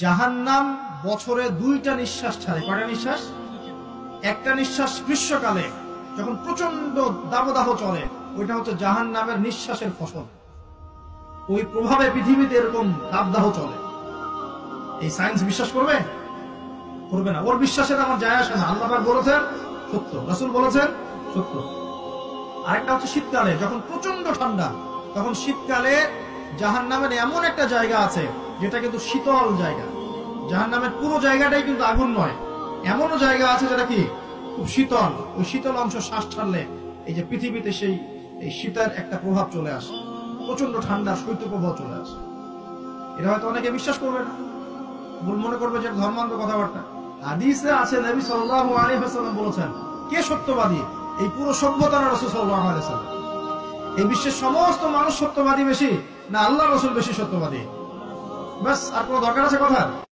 জাহান্নাম বছরে 2টা নিঃশ্বাস ছাড়ে। কয়টা নিঃশ্বাস? একটা নিঃশ্বাস গ্রীষ্মকালে যখন প্রচন্ড দাবদাহ চলে, ওইটা হচ্ছে জাহান্নামের নিঃশ্বাসের ফসল। ওই প্রভাবে পৃথিবীতে এরকম দাবদাহ চলে। এই সায়েন্স বিশ্বাস করবে? করবে না। ওর বিশ্বাসের আমার যায় আসে না। আল্লাহ পাক বলেছেন সত্য, রাসূল বলেছেন সত্য। আরেকটা হচ্ছে শীতকালে যখন প্রচন্ড ঠান্ডা, তখন শীতকালে জাহান্নামের এমন একটা জায়গা আছে যেটা কিন্তু শীতল জায়গা। জাহান্নামের পুরো জায়গাটাই কিন্তু আগুন নয়, এমনও জায়গা আছে যেটা কি খুব শীতল। ওই শীতল অংশ শ্বাস ছাড়লে এই যে পৃথিবীতে সেই এই শীতের একটা প্রভাব চলে আসে, প্রচন্ড ঠান্ডার শৈত্যপ্রবাহ চলে আসে। এটা হয়তো অনেকে বিশ্বাস করবে না, মনে করবে যে ধর্মান্ধ কথাবার্তা। হাদিসে আছে নবী সাল্লাল্লাহু আলাইহি ওয়াসাল্লাম বলেছেন, কে সত্যবাদী? এই পুরো সভ্যতা না রাসূল সাল্লাল্লাহু আলাইহি ওয়াসাল্লাম? এই বিশ্বের সমস্ত মানুষ সত্যবাদী বেশি না আল্লাহ রাসূল বেশি সত্যবাদী? বাস, আর কোনো দরকার আছে কথা?